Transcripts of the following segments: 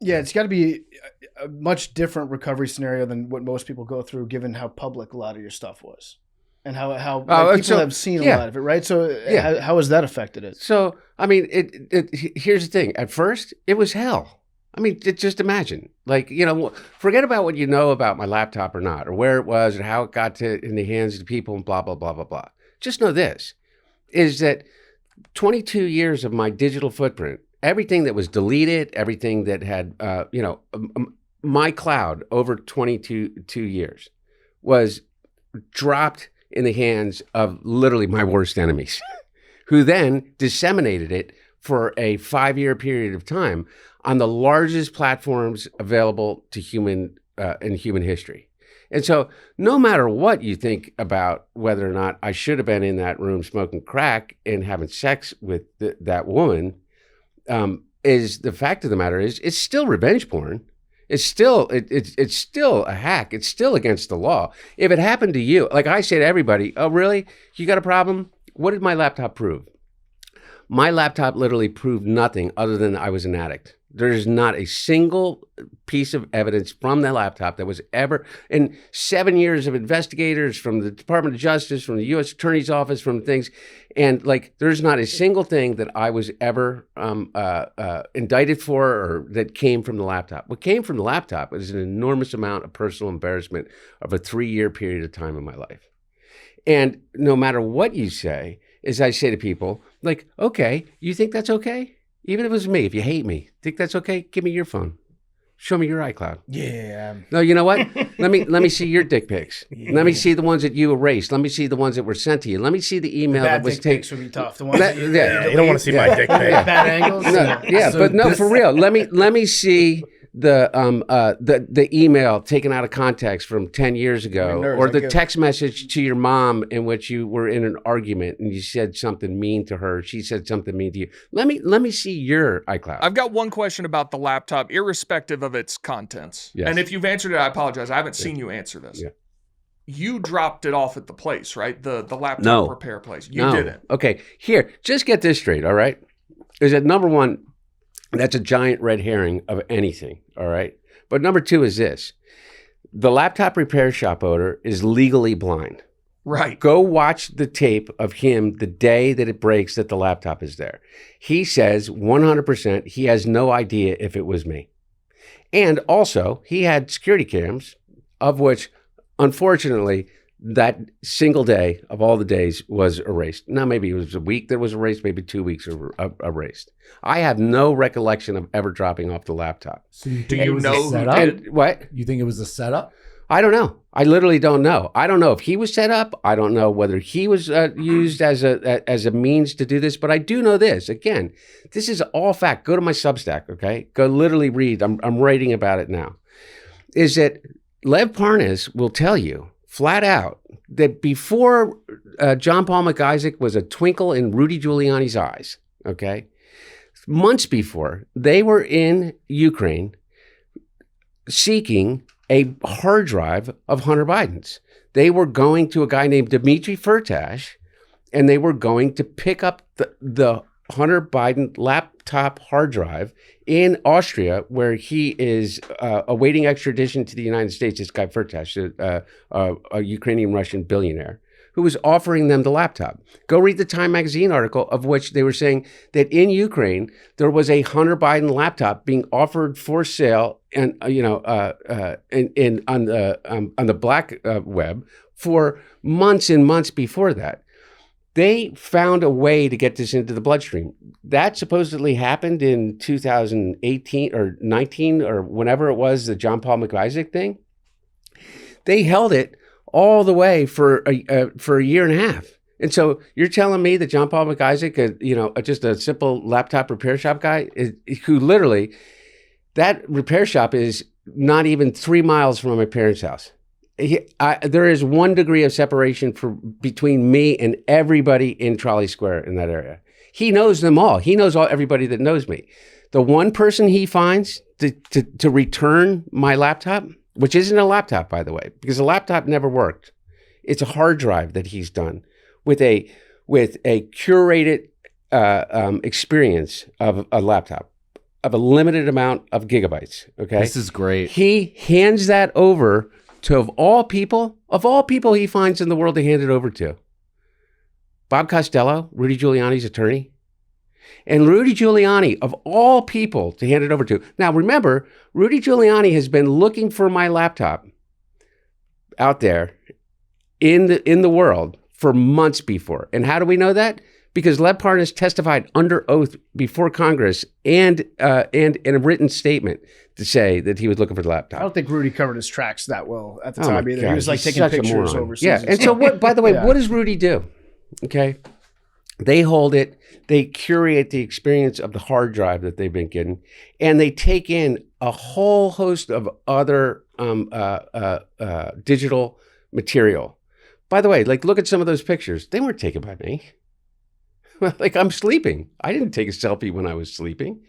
Yeah, it's got to be a much different recovery scenario than what most people go through, given how public a lot of your stuff was, and how people have seen a lot of it, right? So how has that affected it? So I mean, here's the thing. At first, it was hell. I mean, just imagine, like, forget about what you know about my laptop or not, or where it was, or how it got in the hands of people, and blah blah blah blah blah. Just know this: is that 22 years of my digital footprint, everything that was deleted, everything that had, my cloud over 22 years was dropped in the hands of literally my worst enemies, who then disseminated it for a 5-year period of time on the largest platforms available to human in human history. And so no matter what you think about whether or not I should have been in that room smoking crack and having sex with that woman, is the fact of the matter is it's still revenge porn. It's still it's still a hack. It's still against the law. If it happened to you, like I say to everybody, oh, really? You got a problem? What did my laptop prove? My laptop literally proved nothing other than I was an addict. There's not a single piece of evidence from that laptop that was ever, in 7 years of investigators from the Department of Justice, from the U.S. Attorney's Office, from things, and like there's not a single thing that I was ever indicted for or that came from the laptop. What came from the laptop was an enormous amount of personal embarrassment of a 3-year period of time in my life. And no matter what you say, as I say to people, like, okay, you think that's okay? Even if it was me, if you hate me, think that's okay? Give me your phone. Show me your iCloud. Yeah. No, you know what? Let me see your dick pics. Yeah. Let me see the ones that you erased. Let me see the ones that were sent to you. Let me see the email that was taken. Dick pics would be tough. The ones that you don't want to see my dick pic. Bad angles. No, for real. Let me see the email taken out of context from 10 years ago, or the text message to your mom in which you were in an argument and you said something mean to her. She said something mean to you. Let me see your iCloud. I've got one question about the laptop, irrespective of its contents. Yes. And if you've answered it, I apologize. I haven't seen you answer this. Yeah. You dropped it off at the place, right? The laptop repair place. You didn't. Okay. Here, just get this straight, all right? Is that number one, that's a giant red herring of anything, all right? But number two is this. The laptop repair shop owner is legally blind. Right. Go watch the tape of him the day that it breaks that the laptop is there. He says 100% he has no idea if it was me. And also, he had security cams, of which, unfortunately, that single day of all the days was erased. Now, maybe it was a week that was erased, maybe 2 weeks erased. I have no recollection of ever dropping off the laptop. So you think it was a setup? What? You think it was a setup? I don't know. I literally don't know. I don't know if he was set up. I don't know whether he was used as a means to do this. But I do know this. Again, this is all fact. Go to my Substack, okay? Go literally read. I'm writing about it now. Is that Lev Parnas will tell you flat out that before John Paul McIsaac was a twinkle in Rudy Giuliani's eyes, okay? Months before, they were in Ukraine seeking a hard drive of Hunter Biden's. They were going to a guy named Dmitry Firtash, and they were going to pick up the Hunter Biden laptop hard drive in Austria, where he is awaiting extradition to the United States. This guy Firtash, a Ukrainian-Russian billionaire, who was offering them the laptop. Go read the Time magazine article of which they were saying that in Ukraine there was a Hunter Biden laptop being offered for sale, and on the black web for months and months before that. They found a way to get this into the bloodstream. That supposedly happened in 2018 or 19 or whenever it was, the John Paul McIsaac thing. They held it all the way for a year and a half. And so you're telling me that John Paul McIsaac, just a simple laptop repair shop guy, who literally, that repair shop is not even 3 miles from my parents' house. There is 1 degree of separation between me and everybody in Trolley Square in that area. He knows them all. He knows everybody that knows me. The one person he finds to return my laptop, which isn't a laptop, by the way, because a laptop never worked. It's a hard drive that he's done with a curated experience of a laptop. of a limited amount of gigabytes. Okay, this is great. He hands that over to of all people he finds in the world to hand it over to. Bob Costello, Rudy Giuliani's attorney. And Rudy Giuliani, of all people to hand it over to. Now, remember, Rudy Giuliani has been looking for my laptop out there in the world for months before. And how do we know that? Because Lev Parnas testified under oath before Congress and in a written statement to say that he was looking for the laptop. I don't think Rudy covered his tracks that well at the time either. God, he was like taking pictures overseas. Yeah, and so what? By the way, what does Rudy do? Okay, they hold it. They curate the experience of the hard drive that they've been getting, and they take in a whole host of other digital material. By the way, like look at some of those pictures. They weren't taken by me. Like I'm sleeping. I didn't take a selfie when I was sleeping.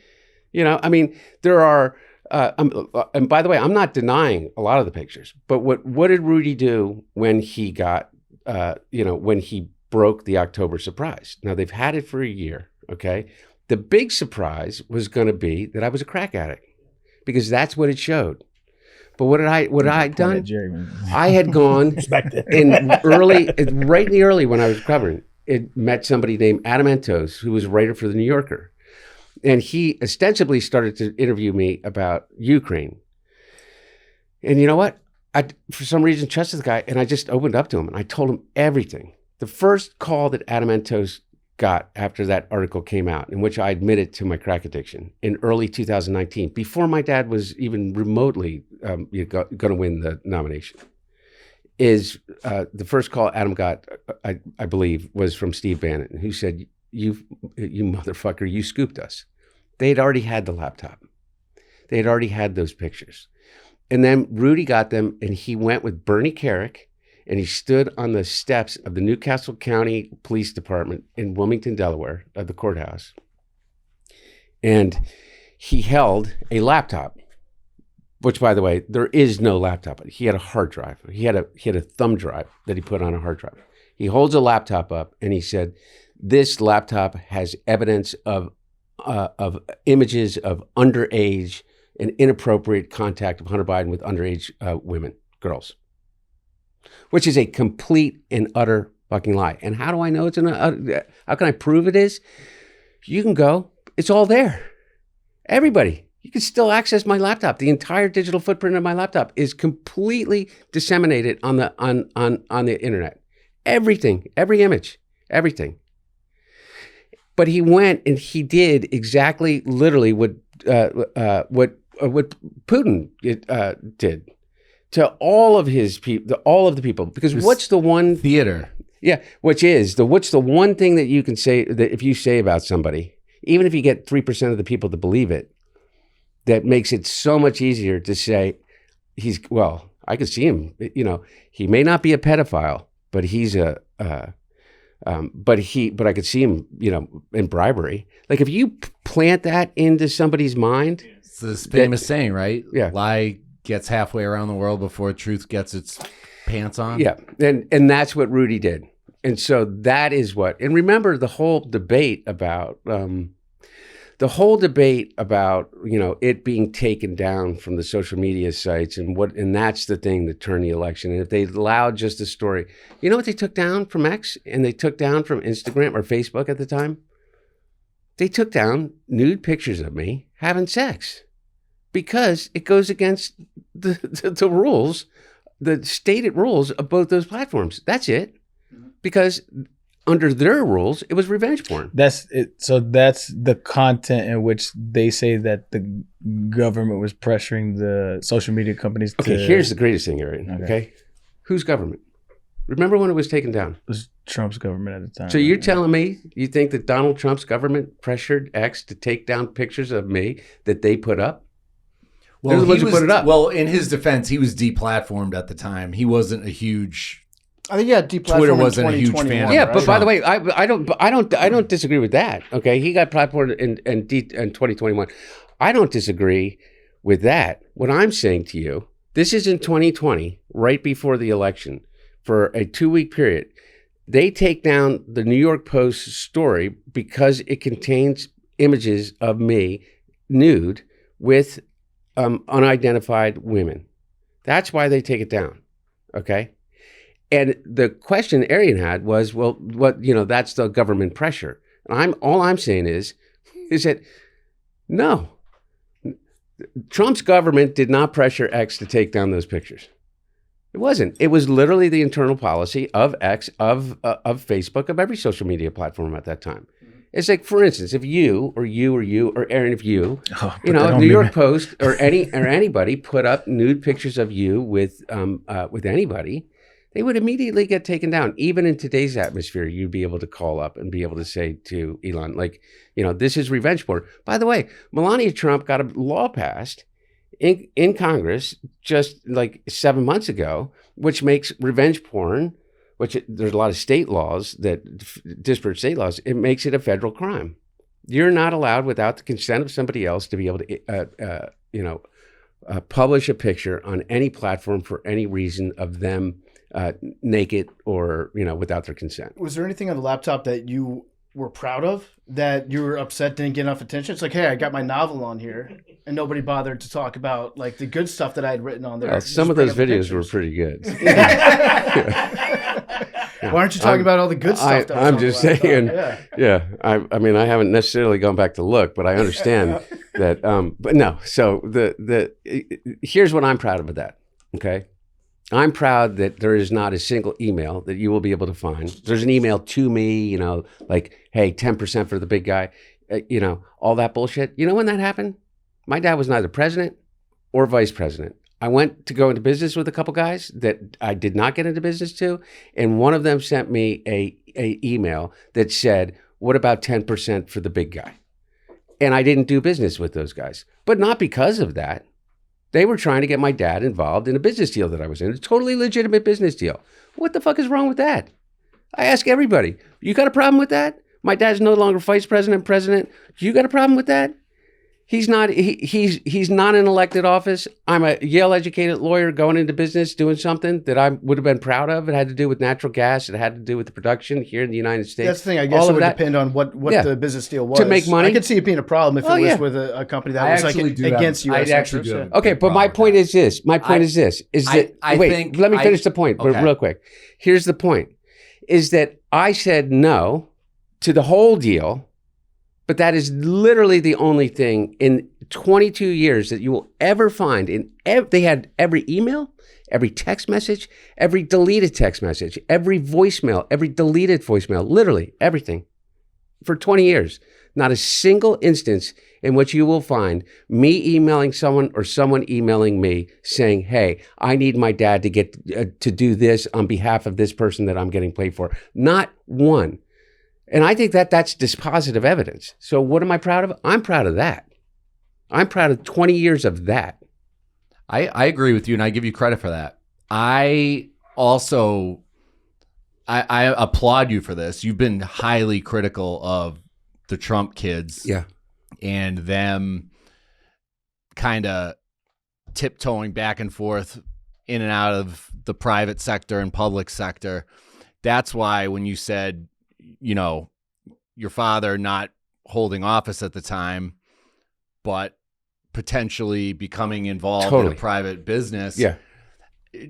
You know, I mean, there are, and by the way, I'm not denying a lot of the pictures, but what did Rudy do when he got, when he broke the October surprise? Now they've had it for a year. Okay. The big surprise was going to be that I was a crack addict because that's what it showed. But what I had done, I had gone right in the early when I was recovering, it met somebody named Adam Entos, who was a writer for the New Yorker. And he ostensibly started to interview me about Ukraine. And you know what? I, for some reason, trusted the guy, and I just opened up to him, and I told him everything. The first call that Adam Entos got after that article came out, in which I admitted to my crack addiction in early 2019, before my dad was even remotely going to win the nomination, is the first call Adam got, I believe, was from Steve Bannon, who said, you motherfucker, you scooped us. They had already had the laptop. They had already had those pictures. And then Rudy got them, and he went with Bernie Carrick, and he stood on the steps of the Newcastle County Police Department in Wilmington, Delaware, at the courthouse. And he held a laptop, which, by the way, there is no laptop. He had a hard drive. He had a thumb drive that he put on a hard drive. He holds a laptop up, and he said, "This laptop has evidence of images of underage and inappropriate contact of Hunter Biden with underage women, girls," which is a complete and utter fucking lie. And how do I know it's how can I prove it is? You can go. It's all there. Everybody. You can still access my laptop. The entire digital footprint of my laptop is completely disseminated on the internet. Everything, every image, everything. But he went and he did exactly, literally what Putin did to all of his people, all of the people. Because what's the one theater? Yeah, what's the one thing that you can say that if you say about somebody, even if you get 3% of the people to believe it, that makes it so much easier to say I could see him, he may not be a pedophile, but he's but I could see him, in bribery. Like if you plant that into somebody's mind. It's this famous saying, right? Yeah. Lie gets halfway around the world before truth gets its pants on. Yeah. And that's what Rudy did. And so that is what, and remember the whole debate about, it being taken down from the social media sites and that's the thing that turned the election. And if they allowed just a story, you know what they took down from X and they took down from Instagram or Facebook at the time? They took down nude pictures of me having sex because it goes against the rules, the stated rules of both those platforms. That's it. Because under their rules, it was revenge porn. That's it. So that's the content in which they say that the government was pressuring the social media companies. Okay, here's the greatest thing, Arian. Okay. Whose government? Remember when it was taken down? It was Trump's government at the time. So you're telling me you think that Donald Trump's government pressured X to take down pictures of me that they put up? Well, They're the ones who put it up. Well, in his defense, he was deplatformed at the time. He wasn't a huge. I think deplatformed. Twitter wasn't a huge fan. Yeah, right? But by the way, I don't disagree with that. Okay, he got platformed in 2021. I don't disagree with that. What I'm saying to you, this is in 2020, right before the election, for a 2-week period. They take down the New York Post story because it contains images of me nude with unidentified women. That's why they take it down. Okay. And the question Arian had was, well, that's the government pressure. And all I'm saying is that no, Trump's government did not pressure X to take down those pictures. It wasn't. It was literally the internal policy of X, of Facebook, of every social media platform at that time. It's like, for instance, if you or Arian, if New York Post or anybody put up nude pictures of you with anybody, they would immediately get taken down. Even in today's atmosphere, you'd be able to call up and be able to say to Elon, like, this is revenge porn. By the way, Melania Trump got a law passed in Congress just like 7 months ago, which makes revenge porn, which there's a lot of state laws disparate state laws, it makes it a federal crime. You're not allowed without the consent of somebody else to be able to, publish a picture on any platform for any reason of them naked or, without their consent. Was there anything on the laptop that you were proud of that you were upset didn't get enough attention? It's like, hey, I got my novel on here and nobody bothered to talk about like the good stuff that I had written on there. Some of those videos were pretty good. Why aren't you talking about all the good stuff? I'm just saying, I mean, I haven't necessarily gone back to look, but I understand that. But no, so here's what I'm proud of that. Okay. I'm proud that there is not a single email that you will be able to find. There's an email to me, like, hey, 10% for the big guy, all that bullshit. You know when that happened? My dad was neither president or vice president. I went to go into business with a couple guys that I did not get into business to, and one of them sent me a email that said, what about 10% for the big guy? And I didn't do business with those guys, but not because of that. They were trying to get my dad involved in a business deal that I was in, a totally legitimate business deal. What the fuck is wrong with that? I ask everybody, you got a problem with that? My dad's no longer vice president, president. You got a problem with that? He's not in elected office. I'm a Yale-educated lawyer going into business, doing something that I would have been proud of. It had to do with natural gas. It had to do with the production here in the United States. That's the thing. I guess it would depend on what the business deal was. To make money. I could see it being a problem if it was with a company that was like against U.S. interests. Okay, but my point is this. Let me finish the point, but real quick. Here's the point, is that I said no to the whole deal. But that is literally the only thing in 22 years that you will ever find. They had every email, every text message, every deleted text message, every voicemail, every deleted voicemail, literally everything for 20 years. Not a single instance in which you will find me emailing someone or someone emailing me saying, hey, I need my dad to get to do this on behalf of this person that I'm getting paid for. Not one. And I think that's dispositive evidence. So what am I proud of? I'm proud of that. I'm proud of 20 years of that. I agree with you, and I give you credit for that. I applaud you for this. You've been highly critical of the Trump kids. Yeah. And them kind of tiptoeing back and forth in and out of the private sector and public sector. That's why when you said, your father not holding office at the time, but potentially becoming involved in a private business. Yeah.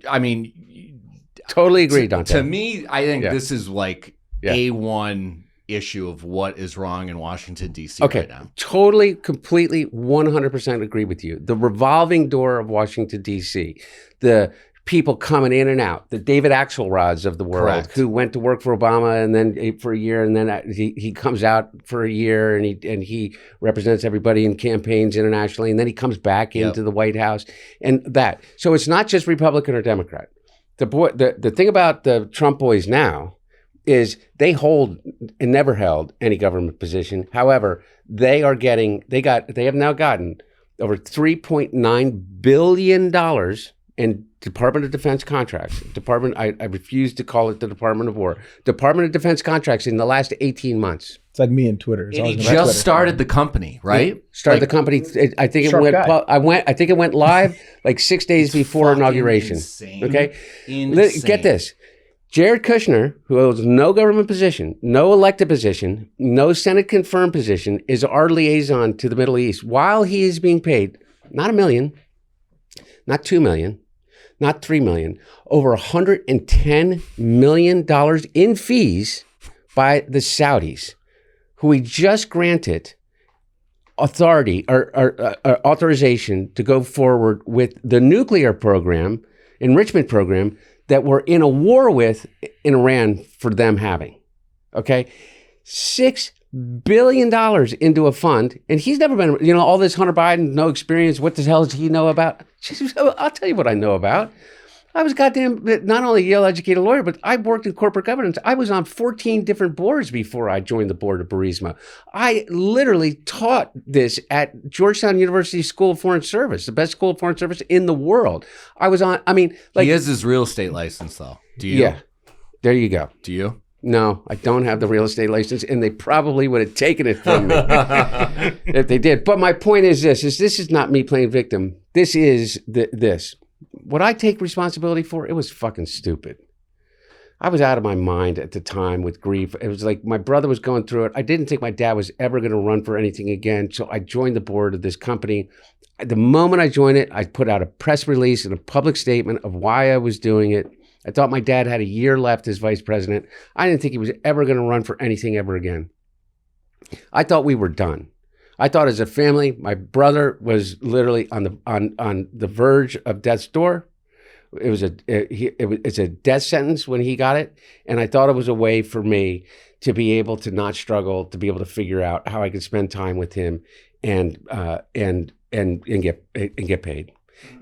I mean, totally agree, Dante. To me, I think this is like A1 issue of what is wrong in Washington, D.C. right now. Totally, completely, 100% agree with you. The revolving door of Washington, D.C., the people coming in and out, the David Axelrods of the world, who went to work for Obama and then for a year, and then he comes out for a year and he represents everybody in campaigns internationally, and then he comes back into the White House and that. So it's not just Republican or Democrat. The thing about the Trump boys now is they hold and never held any government position. However, they have now gotten over $3.9 billion in Department of Defense contracts. I refuse to call it the Department of War. Department of Defense contracts in the last 18 months. It's like me and Twitter. And he just started the company, right? The company. I think it went live like 6 days before inauguration. Insane. Okay, Insane. Get this. Jared Kushner, who holds no government position, no elected position, no Senate confirmed position, is our liaison to the Middle East while he is being paid not $1 million, not $2 million, not $3 million, over $110 million in fees by the Saudis, who we just granted authority or authorization to go forward with the nuclear program, enrichment program, that we're in a war with in Iran for them having. Okay? $6 billion into a fund. And he's never been, all this Hunter Biden, no experience. What the hell does he know about? I'll tell you what I know about. I was goddamn, not only a Yale-educated lawyer, but I worked in corporate governance. I was on 14 different boards before I joined the board of Burisma. I literally taught this at Georgetown University School of Foreign Service, the best school of foreign service in the world. I was on, he has his real estate license, though. Do you? Yeah. There you go. Do you? No, I don't have the real estate license, and they probably would have taken it from me if they did. But my point is this is not me playing victim. This is this. What I take responsibility for, it was fucking stupid. I was out of my mind at the time with grief. It was like my brother was going through it. I didn't think my dad was ever going to run for anything again. So I joined the board of this company. The moment I joined it, I put out a press release and a public statement of why I was doing it. I thought my dad had a year left as vice president. I didn't think he was ever going to run for anything ever again. I thought we were done. I thought as a family, my brother was literally on the verge of death's door. It's a death sentence when he got it, and I thought it was a way for me to be able to not struggle, to be able to figure out how I could spend time with him and get paid.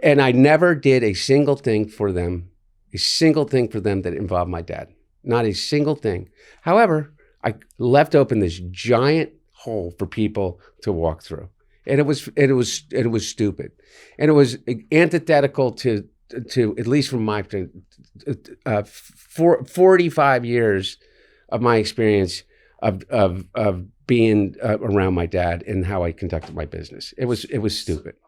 And I never did a single thing for them that involved my dad. Not a single thing. However, I left open this giant hole for people to walk through, and it was stupid, and it was antithetical to at least from my 45 years of my experience of being around my dad and how I conducted my business. It was stupid.